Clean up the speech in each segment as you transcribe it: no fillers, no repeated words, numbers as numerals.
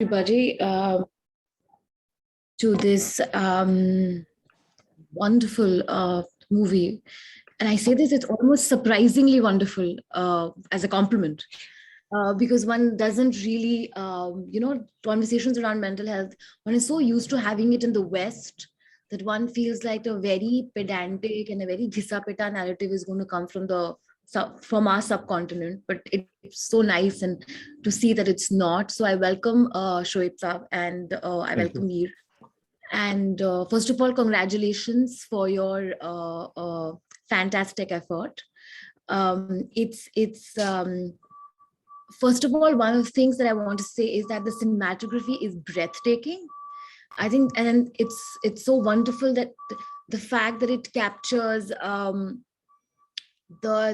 everybody to this wonderful movie. And I say this, it's almost surprisingly wonderful as a compliment. Because one doesn't really, conversations around mental health, one is so used to having it in the West that one feels like a very pedantic and a very ghisa-peta narrative is going to come from our subcontinent. But it's so nice and to see that it's not. So I welcome Shoaib Saab and I welcome Mir. And first of all, congratulations for your fantastic effort. First of all, one of the things that I want to say is that the cinematography is breathtaking. I think, and it's so wonderful that the fact that it captures the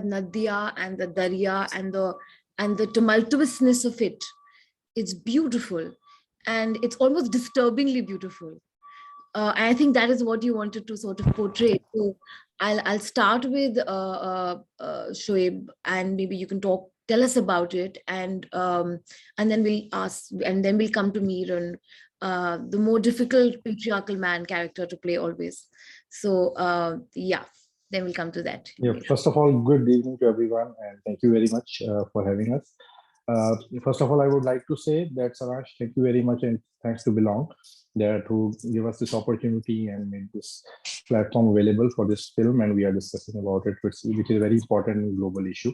Nadia and the Darya and the tumultuousness of it. It's beautiful, and it's almost disturbingly beautiful. I think that is what you wanted to sort of portray. So I'll start with Shoaib, and maybe you can tell us about it, and then we'll come to Mir and the more difficult patriarchal man character to play always. So then we'll come to that. Yeah. First of all, good evening to everyone, and thank you very much for having us. First of all, I would like to say that Sarash, thank you very much, and thanks to Belongg there to give us this opportunity and make this platform available for this film, and we are discussing about it, which is a very important global issue.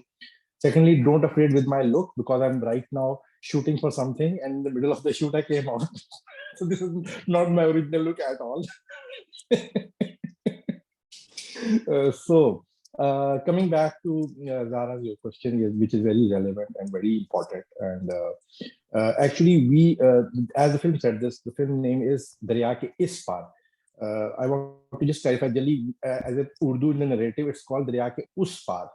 Secondly, don't afraid with my look, because I'm right now shooting for something, and in the middle of the shoot I came out. So this is not my original look at all. Coming back to Zara's your question, which is very relevant and very important. And actually, as the film said, the film name is Darya Kay Iss Paar. I want to just clarify, as a Urdu in the narrative, it's called Darya Kay Uss Paar.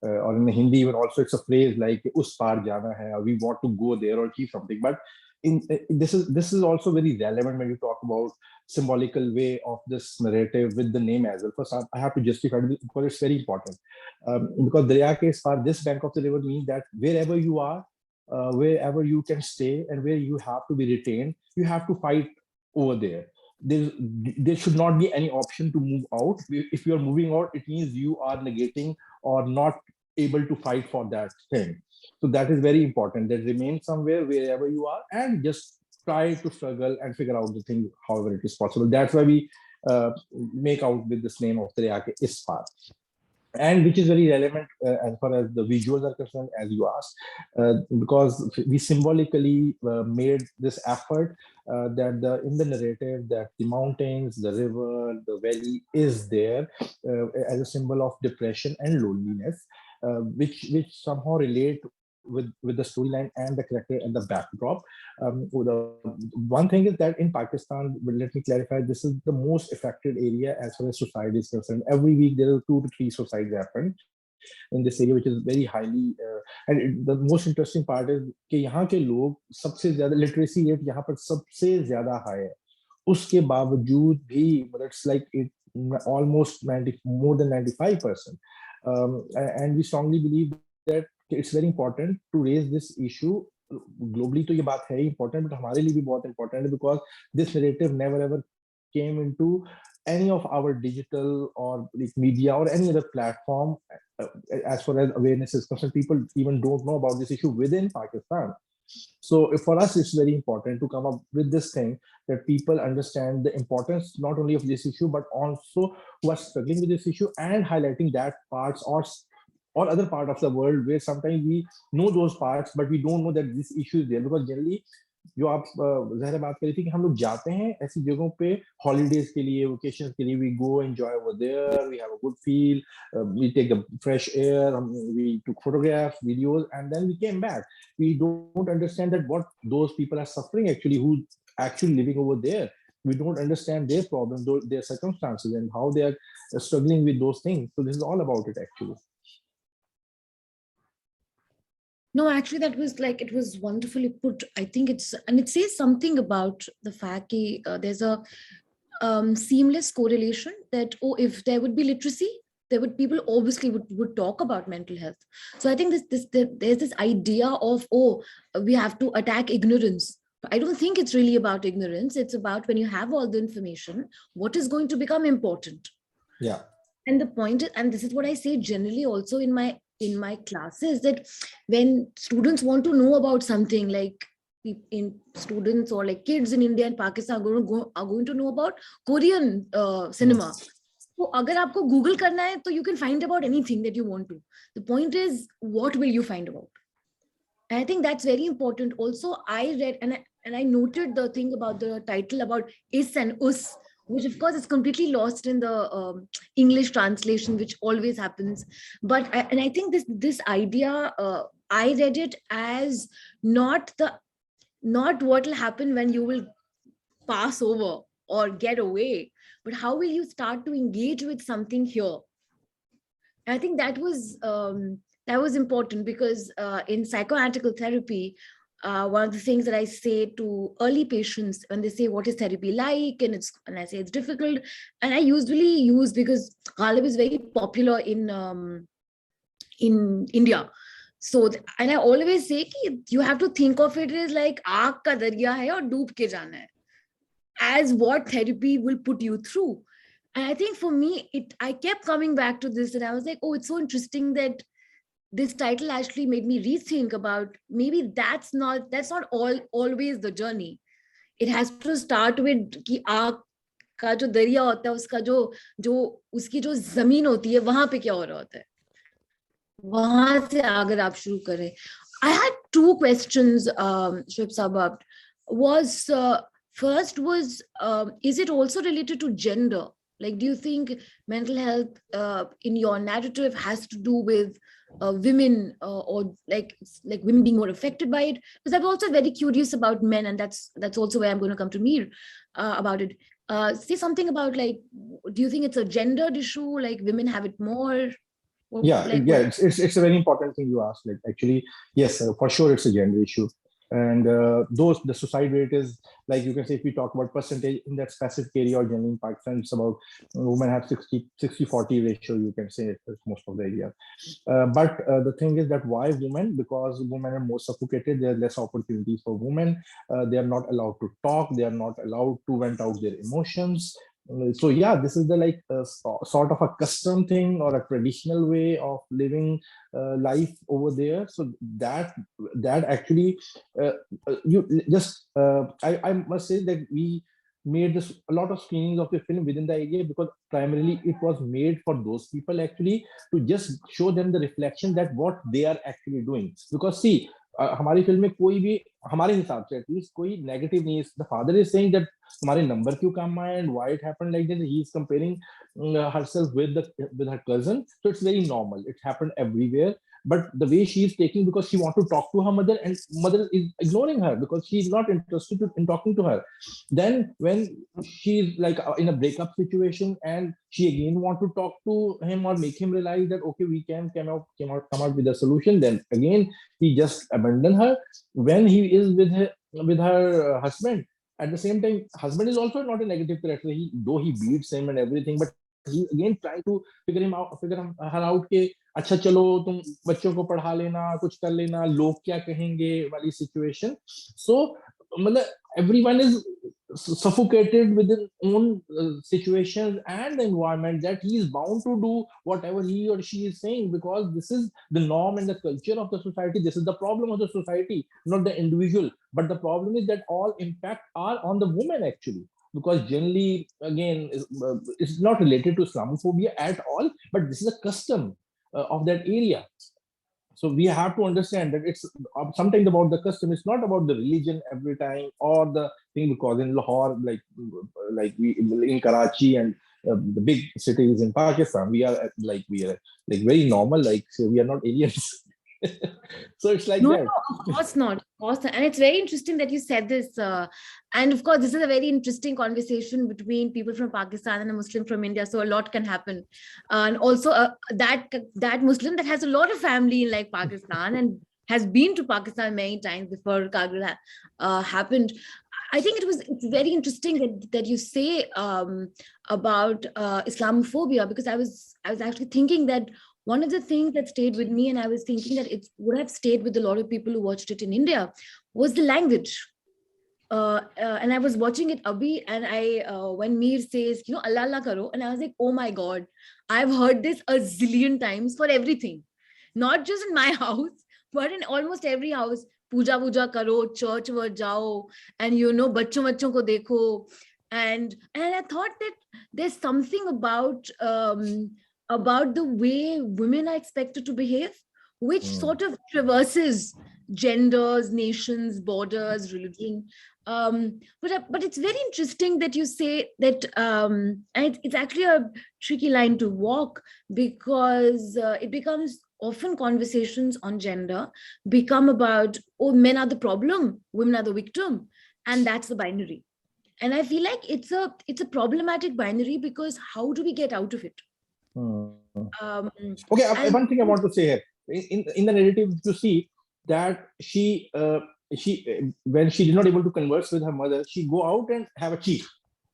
Or in Hindi, even also it's a phrase like "Us paar jana hai," or we want to go there or achieve something. But this is also very relevant when you talk about symbolical way of this narrative with the name as well. First, I have to justify it because it's very important. Because Darya Kay Iss Paar, this bank of the river means that wherever you are, wherever you can stay, and where you have to be retained, you have to fight over there. There should not be any option to move out. If you are moving out, it means you are negating or not able to fight for that thing. So that is very important, that remain somewhere wherever you are and just try to struggle and figure out the thing however it is possible. That's why we make out with this name of Darya Kay Iss Paar, and which is very relevant as far as the visuals are concerned, as you asked, because we symbolically made this effort that in the narrative that the mountains, the river, the valley is there as a symbol of depression and loneliness, which somehow relate with the storyline and the character and the backdrop. The one thing is that in Pakistan, let me clarify, this is the most affected area as far as suicide is concerned. Every week there are 2 to 3 suicides happen in this area, which is very highly the most interesting part is कि यहाँ के लोग सबसे ज़्यादा literacy rate यहाँ पर सबसे ज़्यादा high है. उसके बावजूद भी मतलब it's like it almost more than 95%, and we strongly believe that it's very important to raise this issue globally. तो ये बात है important, but हमारे लिए भी बहुत important है, because this narrative never ever came into any of our digital or media or any other platform. As far as awareness is concerned, people even don't know about this issue within Pakistan. So for us, it's very important to come up with this thing that people understand the importance not only of this issue, but also who are struggling with this issue, and highlighting that parts or other part of the world where sometimes we know those parts, but we don't know that this issue is there. Because generally, जो आप ज़हरा बात करी थी कि हम लोग जाते हैं ऐसी जगहों पे हॉलीडेज के लिए, वेकेशन के लिए, we go enjoy over there, we have a good feel, we take the fresh air, we took photographs, videos, and then we came back. We don't understand that what those people are suffering actually, who actually living over there. We don't understand their problems, their circumstances, and how they are struggling with those things. So this is all about it actually. No, actually, that was like, it was wonderfully put. I think it says something about the fact that there's a seamless correlation that, if there would be literacy, people obviously would talk about mental health. So I think there's this idea of, we have to attack ignorance. I don't think it's really about ignorance. It's about when you have all the information, what is going to become important. Yeah. And the point is, and this is what I say generally also in my classes, that when students want to know about something, like in students or like kids in India and Pakistan are going to know about Korean cinema. So agar aapko Google karna hai, so you can find about anything that you want to. The point is, what will you find about? And I think that's very important. Also, I read and I noted the thing about the title about is and us, which of course is completely lost in the English translation, which always happens. But and I think this idea, I read it as not what will happen when you will pass over or get away, but how will you start to engage with something here. And I think that was important, because in psychoanalytical therapy, one of the things that I say to early patients when they say, what is therapy like? And I say it's difficult. And I usually use, because Ghalib is very popular in India. So, and I always say ki you have to think of it as like aag ka darya hai aur doob ke jana hai, as what therapy will put you through. And I think for me, I kept coming back to this, and I was like, oh, it's so interesting that this title actually made me rethink about maybe that's not always the journey. It has to start with कि आग का जो दरिया होता है, उसका जो उसकी जो जमीन होती है, वहां पे क्या हो रहा होता है, वहां से अगर आप शुरू करें. I had two questions, Shoaib Sabab. Was first was, is it also related to gender? Like, do you think mental health in your narrative has to do with women, or like women being more affected by it? Because I'm also very curious about men, and that's also where I'm going to come to Mir about it. Say something about, like, do you think it's a gendered issue? Like, women have it more? It's a very important thing you asked. Like, actually, yes, for sure, it's a gender issue. And the suicide rate is, like, you can say, if we talk about percentage in that specific area, or generally in Pakistan, it's about women have 60-40 ratio, you can say, most of the area. But the thing is that why women? Because women are more suffocated. There are less opportunities for women. They are not allowed to talk. They are not allowed to vent out their emotions. So yeah, this is the, like, sort of a custom thing or a traditional way of living life over there. So that actually, you just I must say that we made this a lot of screenings of the film within the area, because primarily it was made for those people, actually, to just show them the reflection that what they are actually doing. Because see, हमारी film में कोई भी, हमारे हिसाब से at least, कोई negative नहीं है. The father is saying that तुम्हारे नंबर क्यों कम आए and why it happened like that. He is comparing herself with her cousin. So it's very normal. It happened everywhere. But the way she is taking, because she wants to talk to her mother, and mother is ignoring her because she is not interested in talking to her. Then when she is like in a breakup situation, and she again want to talk to him or make him realize that okay, we can come out with a solution, then again he just abandon her. When he is with her husband, at the same time, husband is also not a negative character. Though he beats him and everything, but he again trying to figure her out के अच्छा चलो तुम बच्चों को पढ़ा लेना, कुछ कर लेना, लोग क्या कहेंगे वाली situation. So मतलब everyone is suffocated with their own situations and the environment, that he is bound to do whatever he or she is saying, because this is the norm and the culture of the society. This is the problem of the society, not the individual. But the problem is that all impact are on the woman, actually, because generally, again, it's not related to Islamophobia at all, but this is a custom of that area. So we have to understand that it's sometimes about the custom. It's not about the religion every time or the thing, because in Lahore, like we in Karachi and the big cities in Pakistan, we are like very normal. Like, say, we are not aliens. So it's like No, that. no, of course not. Of course not. And it's very interesting that you said this. And of course, this is a very interesting conversation between people from Pakistan and a Muslim from India. So a lot can happen. And also that Muslim that has a lot of family in like Pakistan and has been to Pakistan many times before Kargil happened. I think it's very interesting that you say about Islamophobia, because I was actually thinking that one of the things that stayed with me, and I was thinking that it would have stayed with a lot of people who watched it in India, was the language. and I was watching it abhi, and when Mir says, Allah Allah karo, and I was like, oh my God, I've heard this a zillion times for everything, not just in my house, but in almost every house. Puja karo, church var jao, and bachchon ko dekho, and I thought that there's something about the way women are expected to behave, which sort of traverses genders, nations, borders, religion. But it's very interesting that you say that, and it's actually a tricky line to walk, because it becomes often conversations on gender become about, oh, men are the problem, women are the victim, and that's the binary. And I feel like it's a problematic binary, because how do we get out of it? Hmm. Um, Okay, and one thing I want to say here, in the narrative, you see that when she did not able to converse with her mother, she go out and have a cheat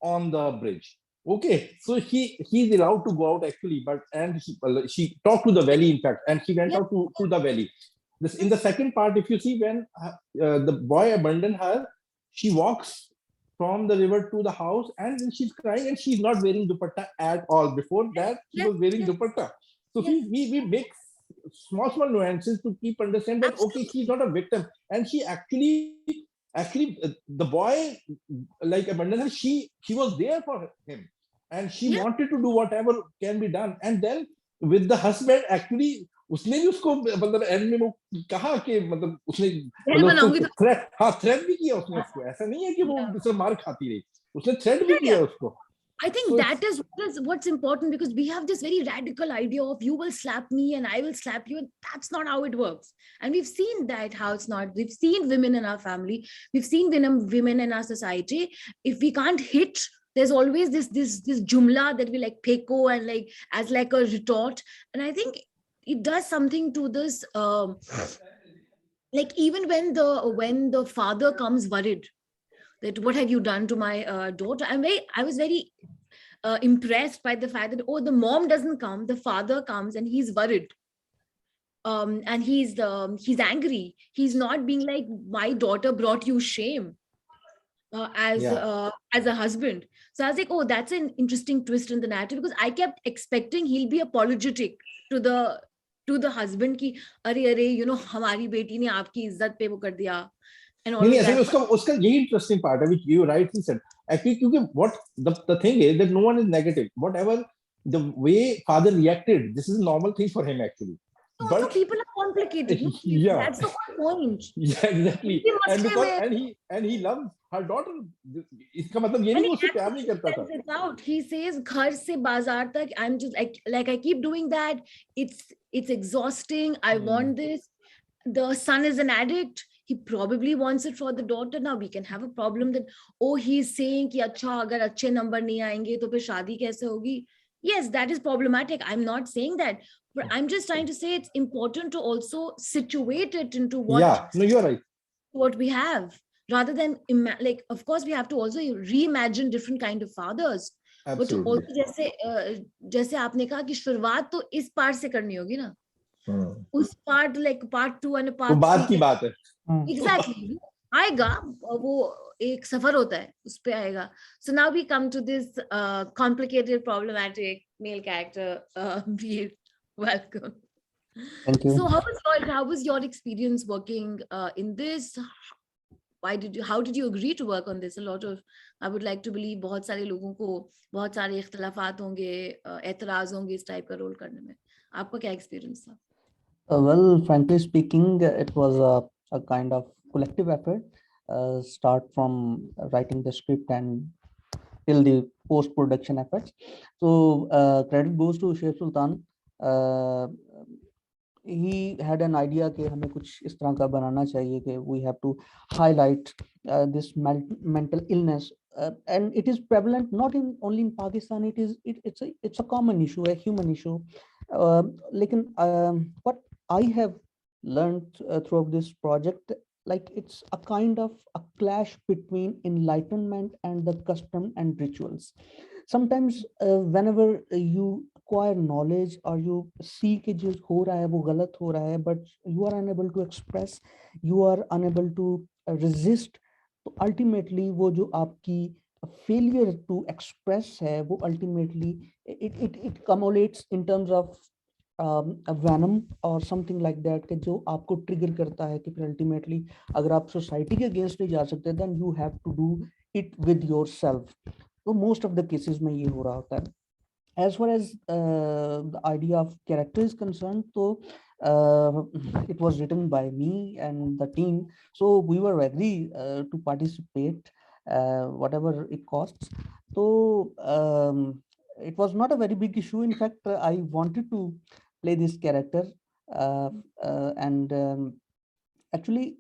on the bridge. Okay, so he's allowed to go out actually, but and she talked to the valley, in fact, and she went yeah, out to the valley. This in the second part, if you see, when the boy abandoned her, she walks from the river to the house, and then she's crying, and she's not wearing dupatta at all. Before that, she yes, was wearing yes, dupatta. So yes, we make small nuances to keep understand that okay, she's absolutely. not a victim, and she actually the boy like abandoned her. She was there for him, and she Yeah, wanted to do whatever can be done. And then with the husband, actually उसने भी उसको मतलब and में वो कहा कि मतलब उसने बहन मतलब बनाऊंगी उसको तो थ्रेट भी किया उसने उसको, ऐसा नहीं है कि वो yeah, उससे मार खाती रही, उसने थ्रेट भी yeah, किया yeah. उसको. I think So that it's is what's important, because we have this very radical idea of you will slap me and I will slap you, and that's not how it works. And we've seen that how it's not. We've seen women in our family, we've seen women in our society. If we can't hit, there's always this jumla that we like peko, and like as like a retort. And I think it does something to this. Like even when the father comes worried that what have you done to my daughter, I was very impressed by the fact that, oh, the mom doesn't come, the father comes, and he's worried, and he's angry. He's not being like, my daughter brought you shame, yeah. as a husband. So I was like, oh, that's an interesting twist in the narrative, because I kept expecting he'll be apologetic to the husband ki, are हमारी बेटी ने आपकी इज्जत पे वो कर दिया, and all नहीं of ऐसे में that. उसका उसका यही इंटरेस्टिंग पार्ट है, which you rightly said actually, क्योंकि what the thing is that no one is negative, whatever the way father reacted, this is a normal thing for him actually, So but people are complicated, no? yeah. That's the whole point. Yeah, exactly. उनके And मसले because में, and he loves her daughter, इसका मतलब ये नहीं and कि he उससे प्यार नहीं actually करता था. spells it out. He says, "घर से बाजार तक." I'm just like I keep doing that. It's exhausting. I want this. The son is an addict. He probably wants it for the daughter. Now we can have a problem that, oh, he's saying कि अच्छा अगर अच्छे number नहीं आएंगे तो फिर शादी कैसे होगी? Yes, that is problematic. I'm not saying that, but I'm just trying to say it's important to also situate it into what Yeah, no, you're right. we have, rather than like, of course we have to also reimagine different kind of fathers, but Absolutely. also जैसे आपने कहा कि शुरुआत तो इस पार से करनी होगी ना, उस पार्ट like part 2 and वो part बात 3 की के बात है. exactly आएगा, वो एक सफर होता है, उस पे आएगा. So now we come to this complicated, problematic male character. Veer, welcome. Thank you. So how was your experience working in this? How did you agree to work on this? A lot of, I would like to believe, बहुत सारे लोगों को बहुत सारे इख्तिलाफात होंगे, एतराज होंगे इस टाइप का रोल करने में. आपका क्या एक्सपीरियंस था? Well, frankly speaking, it was a kind of collective effort. Start from writing the script and till the post-production efforts. So credit goes to Shoaib Sultan. He had an idea कि हमें कुछ इस तरह का बनाना चाहिए कि we have to highlight this mental illness, and it is prevalent not only in Pakistan. It's a common issue, a human issue. लेकिन what I have learned throughout this project, like it's a kind of a clash between enlightenment and the custom and rituals. Sometimes whenever you acquire knowledge or you see कि जो हो रहा है वो गलत हो रहा है, but you are unable to express, you are unable to resist तो अल्टीमेटली वो जो आपकी फेलियर टू एक्सप्रेस है वो ultimately it cumulates in terms of venom और समथिंग लाइक दैट, कि जो आपको ट्रिगर करता है कि फिर अल्टीमेटली अगर आप सोसाइटी के अगेंस्ट नहीं जा सकते then you have to do it with yourself. तो मोस्ट ऑफ द केसेस में ये हो रहा होता है। As far as the idea of character is concerned, so it was written by me and the team, so we were ready to participate whatever it costs. So it was not a very big issue. In fact, I wanted to play this character, and actually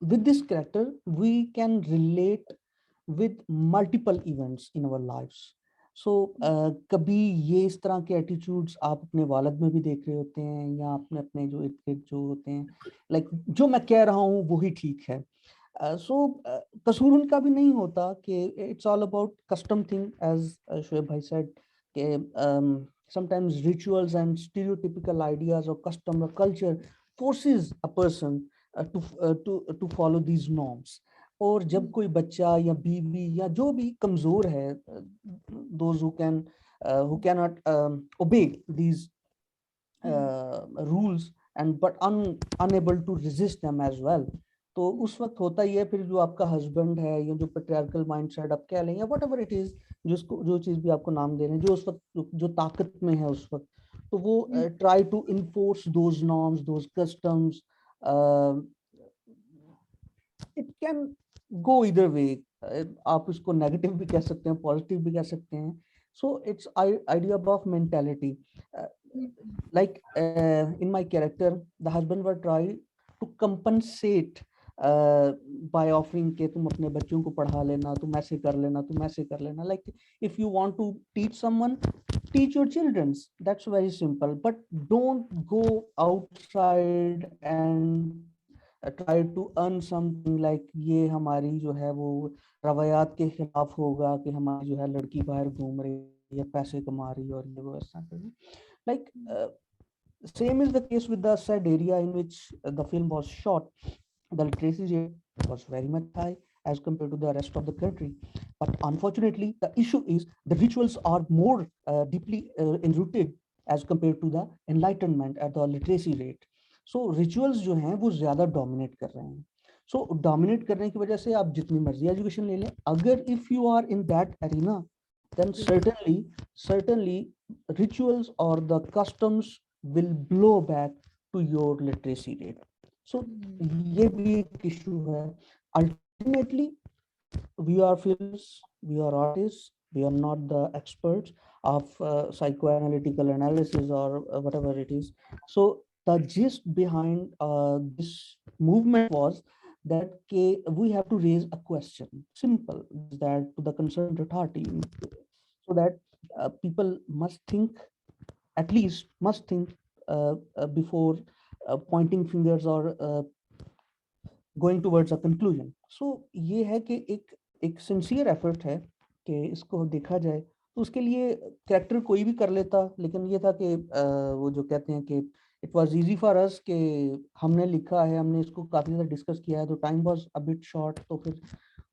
with this character we can relate with multiple events in our lives. सो कभी ये इस तरह के attitudes आप अपने वालिद में भी देख रहे होते हैं, या आपने अपने जो इर्द गिर्द जो होते हैं, लाइक जो मैं कह रहा हूँ वही ठीक है। सो कसूर उनका भी नहीं होता कि it's all about custom thing, as Shoaib भाई सेड कि sometimes rituals and stereotypical ideas or custom or culture forces a person to follow these norms. और जब कोई बच्चा या बीवी या जो भी कमजोर है, those who cannot obey these rules and but unable to resist them as well, तो उस वक्त होता ही है फिर जो आपका हस्बैंड है या जो पेट्रियार्कल माइंडसेट आप कह लें या व्हाटएवर इट इज, जिसको जो चीज भी आपको नाम दे रहे हैं, जो उस वक्त जो ताकत में है उस वक्त, तो वो try to enforce those norms, those customs. It can go इधर वे, आप इसको नेगेटिव भी कह सकते हैं, पॉजिटिव भी कह सकते हैं। So it's idea of mentality, like in my character the husband were try to compensate by offering के तुम अपने बच्चों को पढ़ा लेना, तुम ऐसे कर लेना, तुम ऐसे कर लेना, like if you want to teach someone, teach your children, that's very simple, but don't go outside and try to earn something like ये हमारी जो है वो रवायात के खिलाफ होगा कि हमारी जो है लड़की बाहर घूम रही है, पैसे कमा रही है और ये वो ऐसा कर रही है। Like same is the case with the said area in which the film was shot. The literacy rate was very much high as compared to the rest of the country, but unfortunately the issue is the rituals are more deeply enrooted as compared to the enlightenment at the literacy rate. So rituals जो हैं वो ज़्यादा dominate कर रहे हैं। So dominate करने की वजह से आप जितनी मर्जी education ले लें, अगर if you are in that arena, then certainly rituals or the customs will blow back to your literacy rate. So ये भी एक issue है। Ultimately we are filmmakers, we are artists, we are not the experts of psychoanalytical analysis or whatever it is. So the gist behind this movement was that we have to raise a question, simple, that to the concerned authority, so that people must think, at least must think before pointing fingers or going towards a conclusion. So ये है कि एक sincere effort है कि इसको देखा जाए, तो उसके लिए कैरेक्टर कोई भी कर लेता, लेकिन ये था कि वो जो कहते हैं कि it was easy for us कि हमने लिखा है, हमने इसको काफी ज़्यादा डिस्कस किया है, तो time was a bit short, तो फिर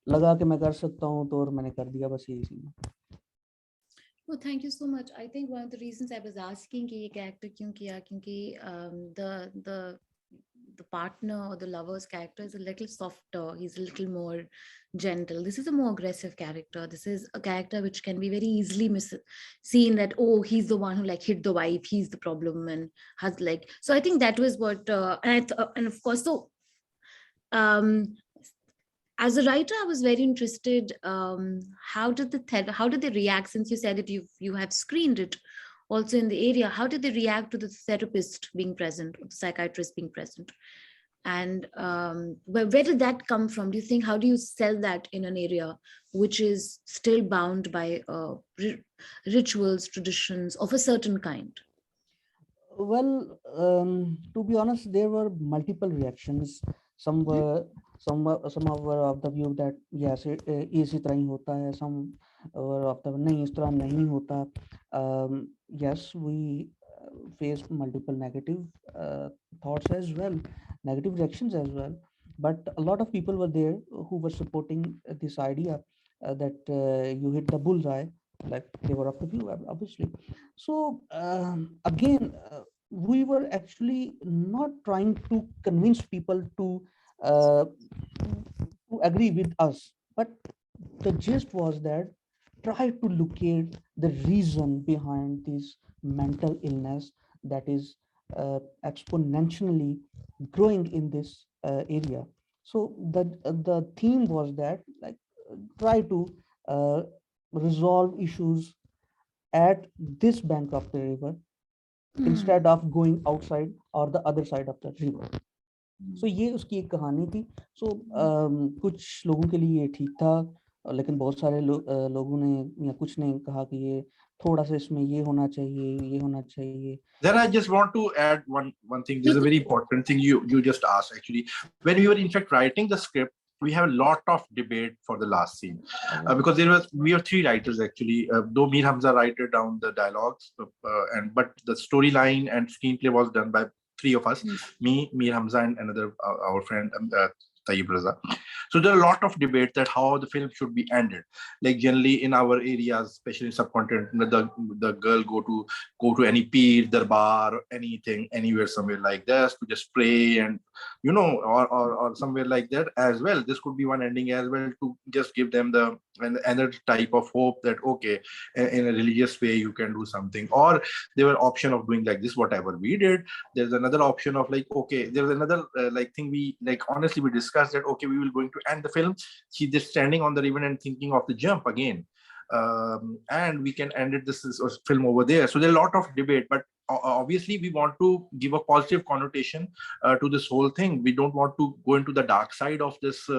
लगा कि मैं कर सकता हूँ, तो और मैंने कर दिया, बस यही सी। Well, thank you so much. I think one of the reasons I was asking कि ये character क्यों किया, क्योंकि the partner or the lover's character is a little softer. He's a little more gentle. This is a more aggressive character. This is a character which can be very easily seen that, oh, he's the one who like hit the wife, he's the problem, and has like. So I think that was what, and of course, so as a writer, I was very interested. How did they react, since you said that you have screened it also in the area? How did they react to the therapist being present, or the psychiatrist being present? And where did that come from? Do you think, how do you sell that in an area which is still bound by rituals, traditions of a certain kind? Well, to be honest, there were multiple reactions. Some were of the view that yes, इसी तरह ही होता है. Some were of the नहीं, इस तरह नहीं होता. Yes, we faced multiple negative thoughts as well, negative reactions as well. but a lot of people were there who were supporting this idea that you hit the bullseye, like they were of the view, obviously. So again, we were actually not trying to convince people uh, to agree with us, but the gist was that try to locate the reason behind this mental illness that is exponentially growing in this area. So the theme was that, like, try to uh, resolve issues at this bank of the river instead of going outside or the other side of the river. सो ये उसकी एक कहानी थी. सो कुछ लोगों के लिए ये ठीक था, लेकिन बहुत सारे लोगों ने या कुछ ने कहा कि ये थोड़ा सा इसमें ये होना चाहिए, ये होना चाहिए. Then I just want to add one thing. This is a very important thing you just asked. Actually, when we were in fact writing the script, we have a lot of debate for the last scene because we are three writers actually. Though Mir Hamza wrote down the dialogues, but the storyline and screenplay was done by three of us: me, Mir Hamza, and another our friend Tayyib Raza. So there are a lot of debate that how the film should be ended. Like generally in our areas, especially in subcontinent, the girl go to any peer, darbar, or anything, anywhere, somewhere like this to just pray, and or somewhere like that as well. This could be one ending as well, to just give them the another type of hope that okay, in a religious way you can do something. Or there were option of doing like this, whatever we did. There's another option of like, okay, there's another like thing we like, honestly we discussed that okay, we will going to end the film, she's just standing on the river and thinking of the jump again, and we can end it this film over there. So there's a lot of debate, but obviously we want to give a positive connotation to this whole thing. We don't want to go into the dark side of this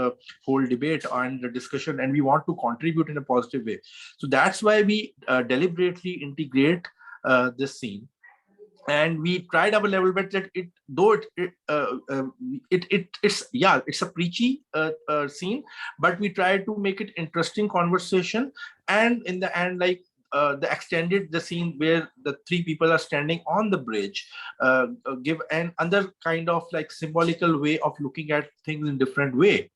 whole debate and the discussion, and we want to contribute in a positive way. So that's why we deliberately integrate this scene, and we tried our level best that it's a preachy scene, but we tried to make it interesting conversation. And in the end, like the extended the scene where the three people are standing on the bridge give an other kind of like symbolical way of looking at things in different way.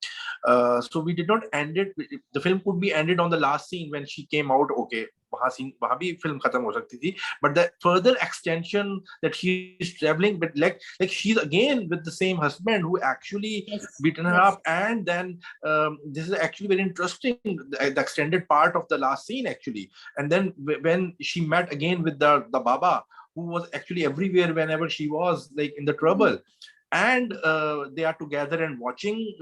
So we did not end it. The film could be ended on the last scene when she came out. Okay, वहाँ भी film खत्म हो सकती थी, but the further extension that she's traveling, but like she's again with the same husband who actually beaten her up, and then this is actually very interesting, the extended part of the last scene actually. And then when she met again with the Baba, who was actually everywhere whenever she was like in the trouble. And they are together and watching,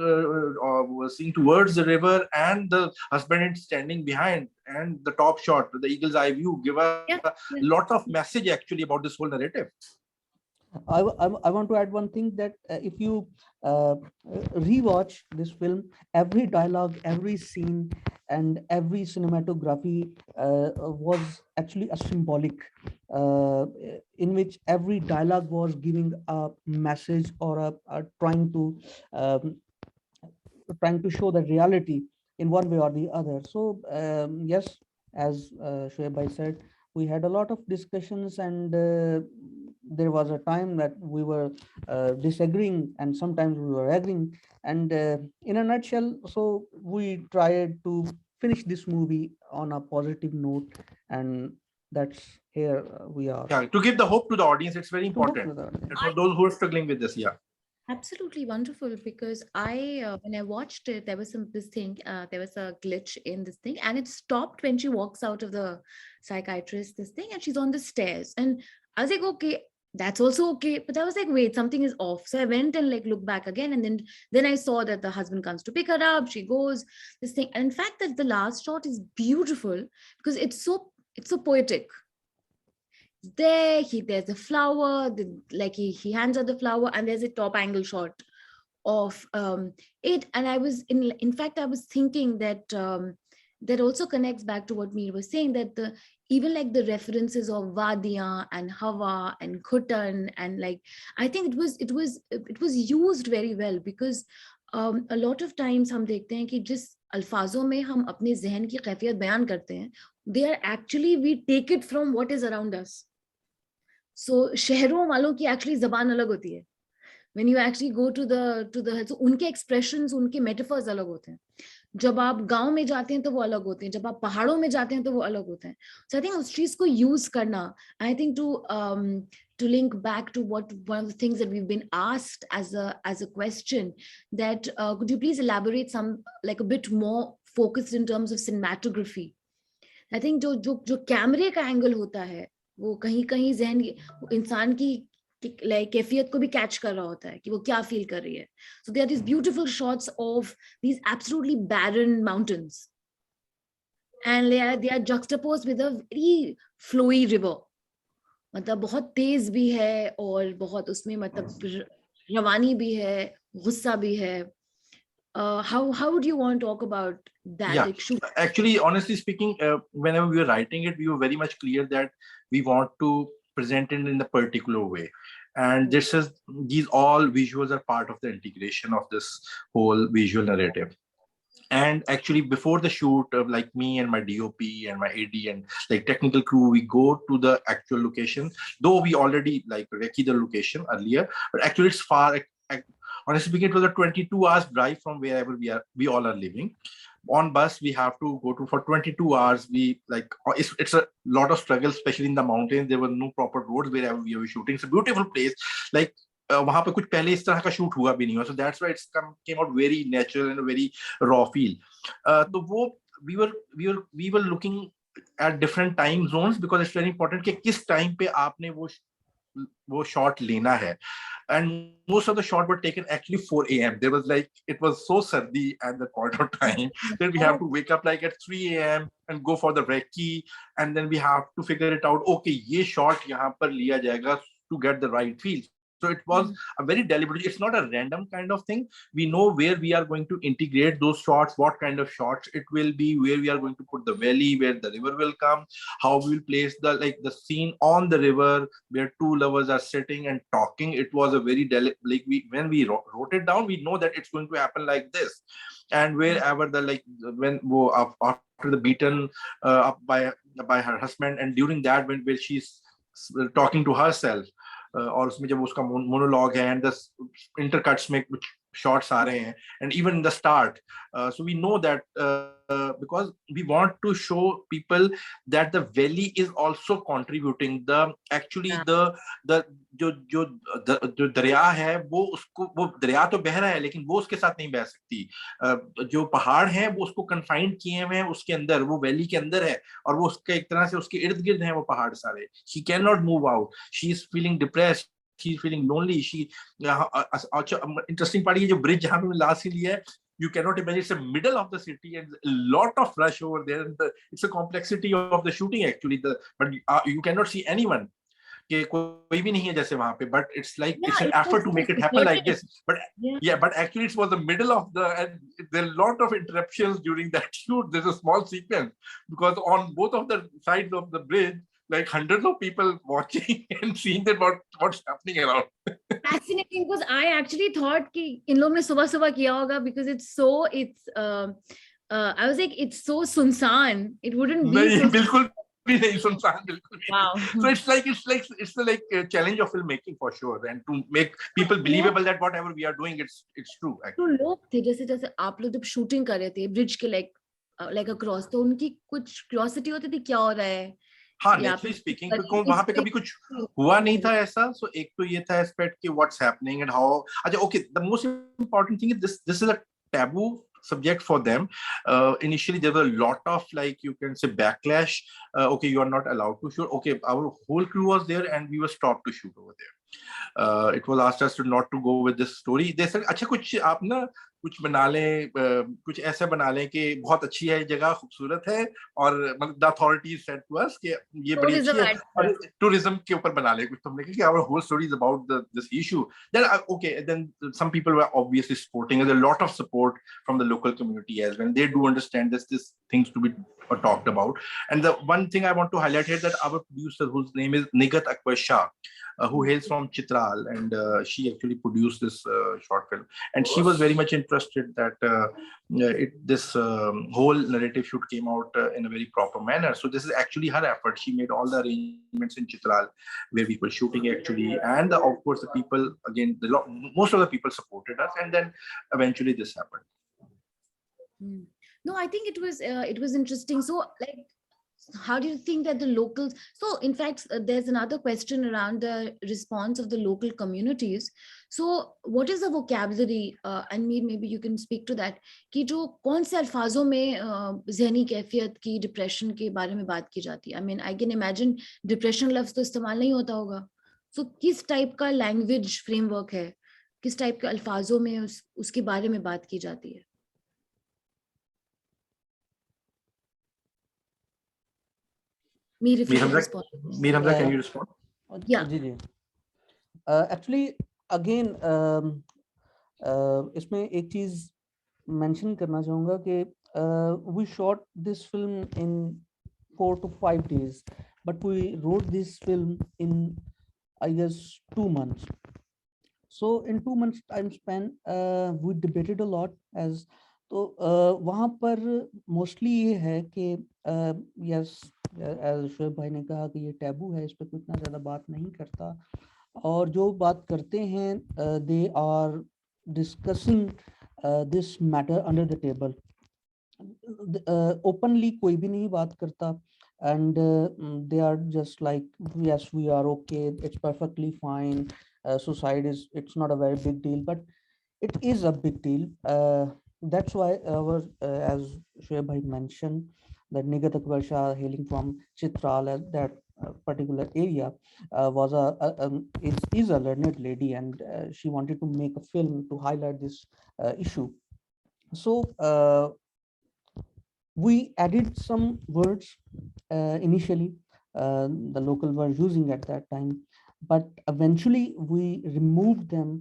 seeing towards the river, and the husband is standing behind, and the top shot, the eagle's eye view, give a lot of message actually about this whole narrative. I want to add one thing, that if you rewatch this film, every dialogue, every scene, and every cinematography was actually a symbolic, in which every dialogue was giving a message or a trying to show the reality in one way or the other. So yes, as Shoaib bhai said, we had a lot of discussions, and there was a time that we were disagreeing, and sometimes we were agreeing. And in a nutshell, so we tried to finish this movie on a positive note, and that's here we are. Yeah, to give the hope to the audience, it's very important. For those who are struggling with this, Absolutely wonderful, because when I watched it, there was there was a glitch in this thing, and it stopped when she walks out of the psychiatrist, this thing, and she's on the stairs. And I was like, okay, that's also okay. But I was like, wait, something is off. So I went and like looked back again, and then I saw that the husband comes to pick her up. She goes, this thing. And in fact, that the last shot is beautiful because it's so poetic. There's a flower, he hands her the flower, and there's a top angle shot of it. And I was in fact I was thinking that that also connects back to what Mir was saying, that even like the references of Vadiya and Hawa and Khutan, and like I think it was used very well, because a lot of times हम देखते हैं कि जिस अल्फाजों में हम अपने जहन की कैफियत बयान करते हैं, they are actually, we take it from what is around us. So शहरों वालों की actually जबान अलग होती है. when you actually go to the so unke expressions, unke metaphors alag hote hain. जब आप गांव में जाते हैं तो वो अलग होते हैं, जब आप पहाड़ों में जाते हैं तो वो अलग होते हैं. So I think उस चीज को यूज करना, I think to link back to what one of the things that we've been asked as a question, that could you please elaborate some like a bit more focused in terms of cinematography. I think जो कैमरे का angle होता है वो कहीं कहीं जहन इंसान की like कैफियत को भी कैच कर रहा होता है कि वो क्या फील कर रही है. So there are these beautiful shots of these absolutely barren mountains, and they are juxtaposed with a very flowy river. मतलब बहुत तेज भी है और बहुत उसमें मतलब रवानी भी है, गुस्सा भी है. How would you want to talk about that? Yeah, like, actually, honestly speaking, whenever we were writing it, we were very much clear that we want to present it in a particular way. And these all visuals are part of the integration of this whole visual narrative. And actually, before the shoot, like me and my DOP and my AD and like technical crew, we go to the actual location. Though we already like recce the location earlier, but actually it's far. Honestly speaking, it was a 22 hours drive from wherever we all are living. On bus, we have to go to for 22 hours. It's a lot of struggle, especially in the mountains. There were no proper roads wherever we were shooting. It's a beautiful place. Like वहां पे कुछ पहले इस तरह का shoot हुआ भी नहीं हुआ. So that's why it's came out very natural and a very raw feel. तो वो we were looking at different time zones because it's very important कि किस time पे आपने वो shot लेना है. And most of the shots were taken actually 4 a.m. There was it was so sardi at that point of time that we have to wake up like at 3 a.m. and go for the recce, and then we have to figure it out. Okay, ये shot यहाँ पर लिया जाएगा to get the right feel. So it was a very deliberate, it's not a random kind of thing. We know where we are going to integrate those shots, what kind of shots it will be, where we are going to put the valley, where the river will come, how we will place the scene on the river where two lovers are sitting and talking. It was a very when we wrote it down, we know that it's going to happen like this. And wherever after the beaten up by her husband, and during that when she's talking to herself, और उसमें जब उसका monologue है and the intercuts में कुछ shots आ रहे हैं, and even in the start, so we know that because we want to show people that the valley is also contributing. The जो दरिया है वो दरिया तो बह रहा है लेकिन वो उसके साथ नहीं बह सकती. जो पहाड़ हैं वो उसको कन्फाइंड किए हुए हैं उसके अंदर, वो वैली के अंदर है और वो उसके एक तरह से उसके इर्द गिर्द हैं वो पहाड़ सारे. She cannot move out. She is feeling depressed. She's feeling lonely. Interesting part, ये जो bridge जहाँ पे मैं last लिया है, you cannot imagine, it's the middle of the city and a lot of rush over there. And it's a complexity of the shooting actually. But you cannot see anyone. कि कोई भी नहीं है जैसे वहां पे, but it's like it's an effort to make it happen like this. But but actually it was the middle of and there are a lot of interruptions during that shoot. There's a small sequence because on both of the sides of the bridge, like hundreds of people watching and seeing that what's happening around. Fascinating, because I actually thought कि इन लोगों ने सुबह सुबह किया होगा because I was like it's so सुनसान, it wouldn't be नहीं, so बिल्कुल भी नहीं सुनसान, बिल्कुल भी. Wow. So it's like a challenge of filmmaking for sure, and to make people believable that whatever we are doing it's true actually. तो लोग थे जैसे आप लोग जब शूटिंग कर रहे थे ब्रिज के like across, तो उनकी कुछ क्यूरियोसिटी होती थी क्या हो रहा है. हाँ, नेचुरली स्पीकिंग वहां पे कभी कुछ हुआ नहीं था ऐसा. सो एक तो ये था एस्पेक्ट कि व्हाट्स हैपनिंग एंड हाउ. अच्छा, okay, the most important thing is this is a taboo subject for them. Initially there were a lot of, like, you can say, backlash. Okay, you are not allowed to shoot. Okay, our whole crew was there and we were stopped to shoot over there. It was asked us to not to go with this story. They said अच्छा कुछ आप ना कुछ बना लें, कुछ ऐसा बना लें कि बहुत अच्छी है जगह, खूबसूरत है, और मतलब the authorities said to us कि ये बड़ी अच्छी है और tourism के ऊपर बना लें कुछ. तो हमने कहा कि our whole story is about this issue. Then okay, then some people were obviously supporting. There's a lot of support from the local community as well. They do understand this things to be talked about. And the one thing I want to highlight here, that our producer, whose name is Nigat Akbar Shah, who hails from Chitral, and she actually produced this short film, and she was very much interested that this whole narrative should came out in a very proper manner. So this is actually her effort. She made all the arrangements in Chitral where we were shooting actually, and of course the people, again, most of the people supported us, and then eventually this happened. No, I think it was interesting. So, like, how do you think that the locals? So, in fact, there's another question around the response of the local communities. So, what is the vocabulary? And maybe you can speak to that. कि जो कौन से अल्फाजों में ज़हनी कैफियत की depression के बारे में बात की जाती है? I mean, I can imagine depression लफ्ज तो इस्तेमाल नहीं होता होगा. So, किस टाइप का लैंग्वेज फ्रेमवर्क है? किस टाइप के अल्फाजों में उसके बारे में बात की जाती है? Mir, if you can respond. Mir Hamza, can you respond? Yeah. Actually, again, इसमें एक चीज मेंशन करना चाहूँगा कि we shot this film in 4 to 5 days, but we wrote this film in, I guess, 2 months. So in 2 months time span, we debated a lot. As तो वहाँ पर mostly ये है कि यस, एज शोएब भाई ने कहा कि ये टैबू है, इस पर कोई इतना ज़्यादा बात नहीं करता, और जो बात करते हैं they are discussing this matter under the table. Openly कोई भी नहीं बात करता, and they are just like yes we are okay, it's perfectly fine, suicide is, it's not a very big deal, but it is a big deal. That's why our, as Shoaib bhai mentioned, that Nigat Akbar Shah, hailing from Chitral, that particular area, was is a learned lady, and she wanted to make a film to highlight this issue. So we added some words initially the local were using at that time, but eventually we removed them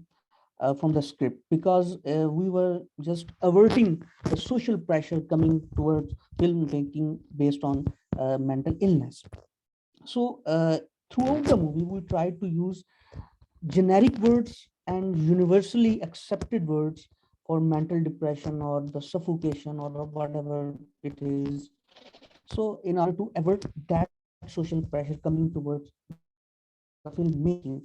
from the script, because we were just averting the social pressure coming towards filmmaking based on mental illness. So throughout the movie, we tried to use generic words and universally accepted words for mental depression or the suffocation or whatever it is. So in order to avert that social pressure coming towards the filmmaking,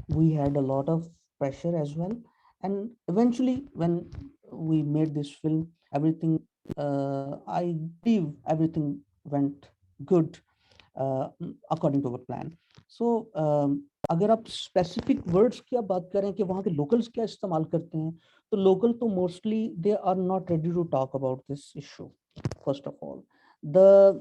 we had a lot of pressure as well, and eventually when we made this film, everything, I believe everything went good according to our plan. So अगर आप specific words की बात करें कि वहाँ के locals क्या इस्तेमाल करते हैं, तो local तो mostly they are not ready to talk about this issue. First of all, there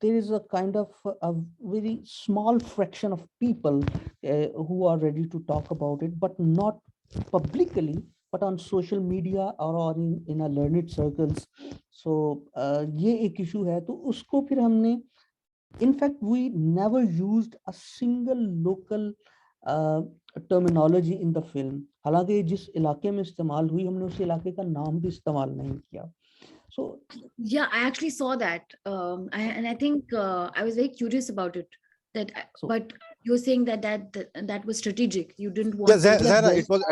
is a kind of a very small fraction of people who are ready to talk about it, but not publicly, but on social media or in a learned circles. So ये एक issue है, तो उसको फिर हमने, in fact we never used a single local terminology in the film. हालांकि जिस इलाके में इस्तेमाल हुई, हमने उस इलाके का नाम भी इस्तेमाल नहीं किया. So yeah, I actually saw that, and I think I was very curious about it. But you're saying that was strategic. You didn't want. Yeah, Zehra, it was.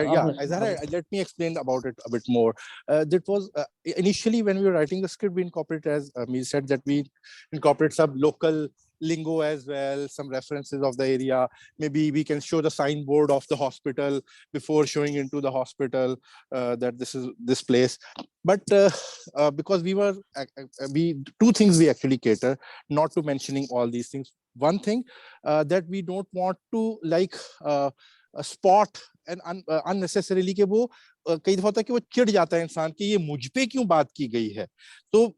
Zehra, let me explain about it a bit more. That was initially when we were writing the script, we incorporated, as Mir said, that we incorporate some local lingo as well, some references of the area. Maybe we can show the signboard of the hospital before showing into the hospital that this is this place. But because two things we actually cater, not to mentioning all these things. One thing that we don't want to like spot and unnecessarily कि वो कई दफा होता है कि वो चिढ़ जाता है इंसान कि ये मुझ पे क्यों बात की गई है, तो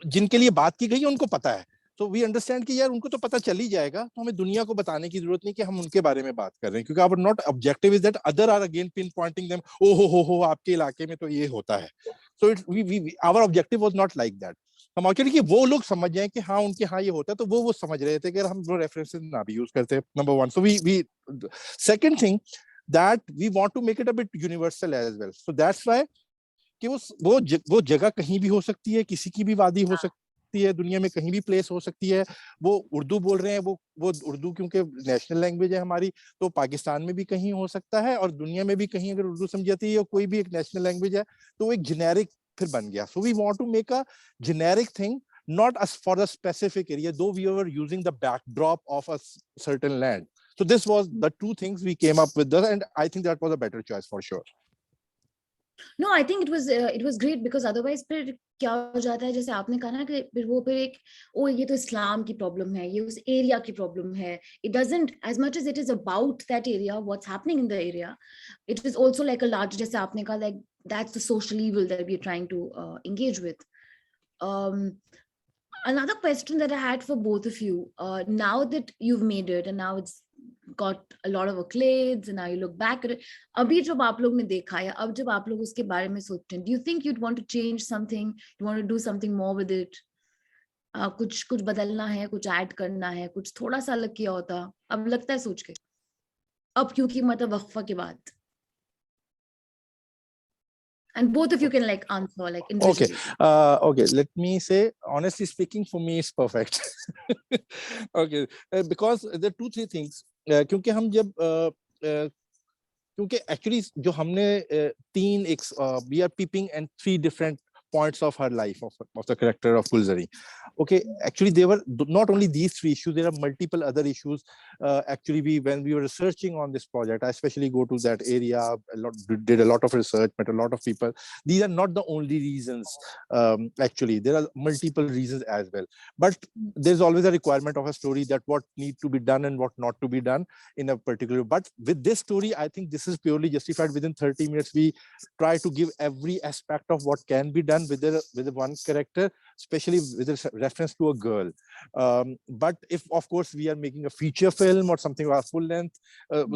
जिनके लिए बात की गई है उनको पता है, तो वी अंडरस्टैंड कि यार उनको तो पता चल ही जाएगा, तो हमें दुनिया को बताने की जरूरत नहीं कि हम उनके बारे में बात कर रहे हैं, क्योंकि our not objective is that other are again pinpointing them, ओ हो आपके इलाके में तो ये होता है. So it our objective was not like that. हम एक्चुअली कि वो लोग समझ जाएं कि हाँ उनके हाँ ये होता है, तो वो समझ रहे थे कि हम वो रेफरेंसेस ना भी यूज करते. Number one. So we second thing that we want to make it a bit universal as well. So that's why कि वो जगह कहीं भी हो सकती है, किसी की भी वादी हो सकती सकती है, दुनिया में कहीं भी प्लेस हो सकती है। वो उर्दू बोल रहे हैं, वो उर्दू क्योंकि नेशनल लैंग्वेज है हमारी, तो पाकिस्तान में भी कहीं हो सकता है और दुनिया में भी कहीं अगर उर्दू समझी जाती है या कोई भी एक नेशनल लैंग्वेज है तो वो एक जेनेरिक फिर बन गया. So we want to make a generic thing, not as for the specific area, though we were using the backdrop of a certain land. So this was the two things we came up with, and I think that was a better choice for sure. No, I think it was great because otherwise फिर क्या हो जाता है, जैसे आपने कहा ना कि फिर वो फिर एक ये तो इस्लाम की प्रॉब्लम है, ये उस एरिया की प्रॉब्लम है. It doesn't, as much as it is about that area, what's happening in the area, it is also like a large, जैसे आपने कहा, like that's the social evil that we are trying to engage with. Another question that I had for both of you, now that you've made it and now it's got a lot of accolades and now you look back at it, अभी जब आप लोग ने देखा या अब जब आप लोग उसके बारे में सोचते हैं, do you think you'd want to change something, you want to do something more with it, कुछ बदलना है, कुछ ऐड करना है, कुछ थोड़ा सा अलग किया होता, अब लगता है सोच के, अब क्योंकि मतलब वक्फा के बाद? And both of you can like answer like individually. Okay, let me say, honestly speaking, for me it's perfect. Okay, because there are 2-3 things. क्योंकि हम जब क्योंकि actually जो हमने we are peeping and 3 different points of her life, of the character of Gulzari. Okay, actually they were not only these 3 issues, there are multiple other issues. Actually when we were researching on this project, I especially go to that area, did a lot of research, met a lot of people. These are not the only reasons. Actually there are multiple reasons as well, but there's always a requirement of a story that what need to be done and what not to be done in a particular. But with this story, I think this is purely justified. Within 30 minutes we try to give every aspect of what can be done with one character, especially with a reference to a girl. But if of course we are making a feature film or something, or a full length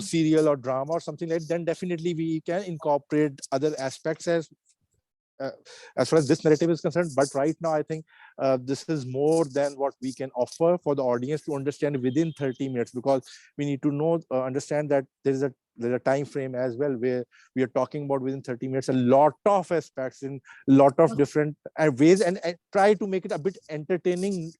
serial or drama or something like that, then definitely we can incorporate other aspects as far as this narrative is concerned. But right now I think this is more than what we can offer for the audience to understand within 30 minutes, because we need to understand that there's a time frame as well where we are talking about within 30 minutes a lot of aspects in a lot of different ways, and try to make it a bit entertaining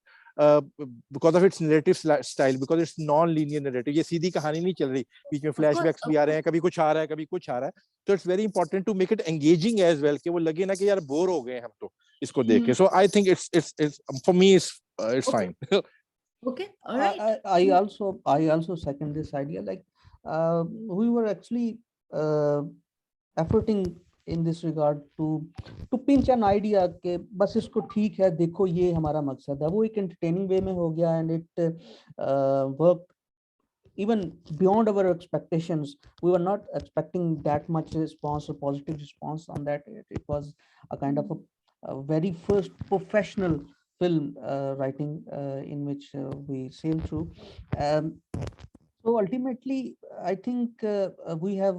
because of its narrative style, because it's non-linear narrative. ये सीधी कहानी नहीं चल रही, बीच में flashbacks भी आ रहे हैं, कभी कुछ आ रहा है, कभी कुछ आ रहा है. So it's very important to make it engaging as well, कि वो लगे ना कि यार बोर हो गए हम तो इसको देख के. So I think it's for me it's fine. Okay, all right. I also second this idea. Like we were actually efforting in this regard to pinch an idea कि बस इसको ठीक है, देखो ये हमारा मकसद है. वो एक entertaining way में हो गया, and it worked even beyond our expectations. We were not expecting that much response or positive response on that. It was a kind of a very first professional film writing in which we sailed through. So ultimately, I think we have,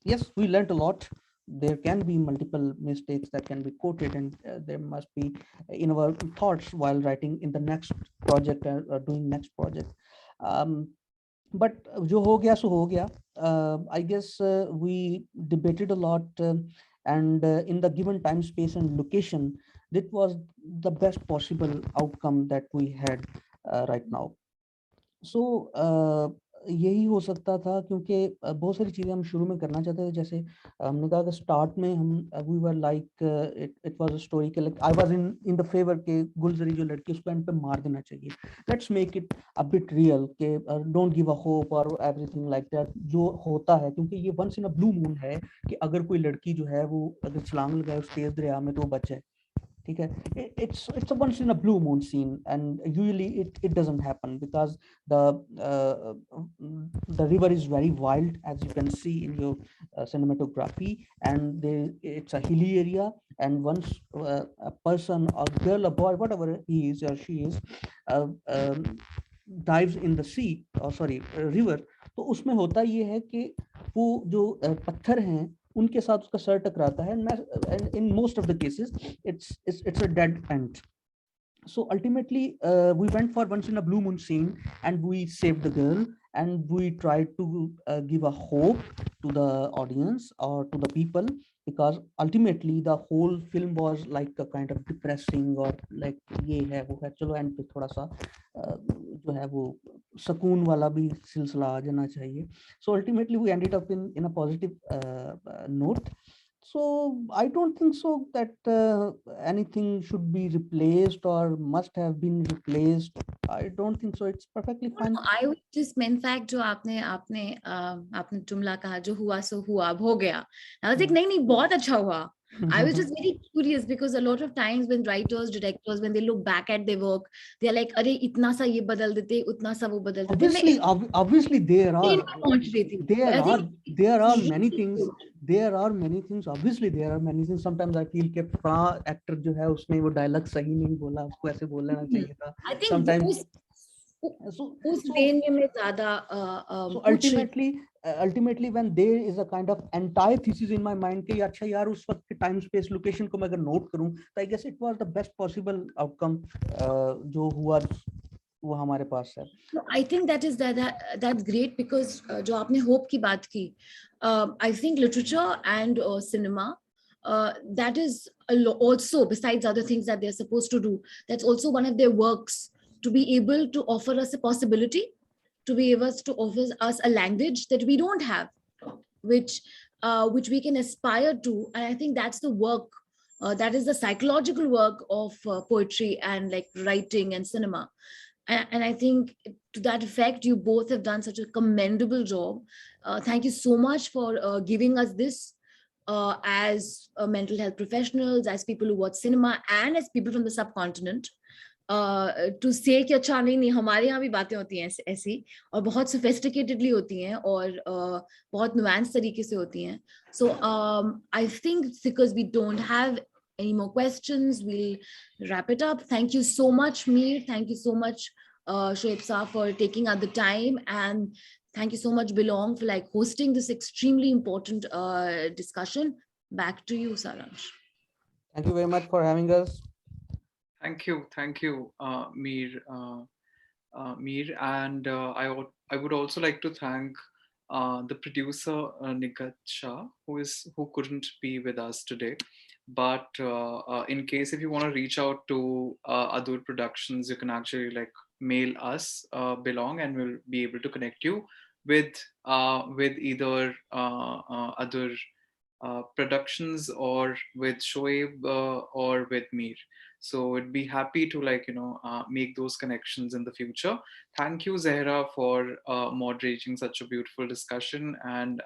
yes, we learned a lot. There can be multiple mistakes that can be quoted, and there must be in our thoughts while writing in the next project or doing next project. But jo ho gaya so ho gaya. I guess we debated a lot, and in the given time, space, and location, that was the best possible outcome that we had right now. So यही हो सकता था, क्योंकि बहुत सारी चीज़ें हम शुरू में करना चाहते थे. जैसे हमने कहा कि स्टार्ट में हम we were like it was a story के like I was in the favour के गुलजरी जो लड़की उसको एंड पे मार देना चाहिए. Let's make it a bit real के डोंट गिव अ होप और एवरीथिंग लाइक दैट जो होता है, क्योंकि ये once in a blue moon है कि अगर कोई लड़की जो है वो अगर छलांग लगाए उस तेज दरिया में तो वो बचे. ठीक है, it's a once in a blue moon scene, and usually it doesn't happen because the river is very wild, as you can see in your cinematography, and it's a hilly area, and once a person, a girl, a boy, whatever he is or she is, dives in the sea, or sorry, river, तो उसमें होता ये है कि वो जो पत्थर हैं उनके साथ उसका सर टकराता है, and in most of the cases it's a dead end. So ultimately we went for once in a blue moon scene, and we saved the girl, and we tried to give a hope to the audience or to the people, because ultimately the whole film was like a kind of depressing or like ये है वो है, चलो and पे थोड़ा सा जो है वो सुकून वाला भी सिलसिला आ जाना चाहिए. So ultimately we ended up in a positive note. So I don't think so that anything should be replaced or must have been replaced. I don't think so. It's perfectly fine. I would just, in fact, जो आपने जुमला कहा, जो हुआ सो हुआ, अब हो गया. I was like, नहीं, बहुत अच्छा हुआ. I was just very curious because a lot of times when writers, directors, when they look back at their work, they are like, अरे इतना सा ये बदल देते, उतना सा वो बदल देते. Obviously there are many really things. There are many things. Obviously there are many things. Sometimes I feel कि actor जो है उसने वो dialogue सही नहीं बोला, उसको ऐसे बोलना चाहिए था. I think Sometimes. उस range में ज़्यादा So ultimately when there is a kind of antithesis in my mind कि अच्छा यार उस वक्त के time space location को मैं अगर note करूं, तो I guess it was the best possible outcome जो हुआ वो हमारे पास है. I think that's great because जो आपने hope की बात की, I think literature and cinema, that is also, besides other things that they're supposed to do, that's also one of their works, to be able to offer us a possibility, to be able to offer us a language that we don't have, which we can aspire to. And I think that's the work, that is the psychological work of poetry and like writing and cinema. And I think to that effect, you both have done such a commendable job. Thank you so much for giving us this as mental health professionals, as people who watch cinema, and as people from the subcontinent. To say कि अच्छा नहीं हमारे यहाँ भी बातें होती हैं ऐसी, और बहुत sophisticatedly होती हैं, और बहुत nuanced तरीके से होती हैं. So I think because we don't have any more questions, we'll wrap it up. Thank you so much, Mir. Thank you so much, Shoaib Sir, for taking out the time, and thank you so much, Belongg, for like hosting this extremely important discussion. Back to you, Saransh. Thank you very much for having us. Thank you, Mir, and I would also like to thank the producer Nikat Shah, who couldn't be with us today. But in case if you want to reach out to Adur Productions, you can actually like mail us Belongg, and we'll be able to connect you with either Adur Productions or with Shoaib or with Mir. So I'd be happy to like make those connections in the future. Thank you, Zehra, for moderating such a beautiful discussion, and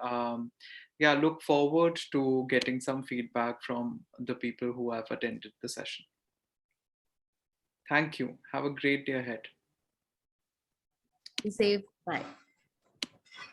yeah, look forward to getting some feedback from the people who have attended the session. Thank you. Have a great day ahead. Be safe. Bye.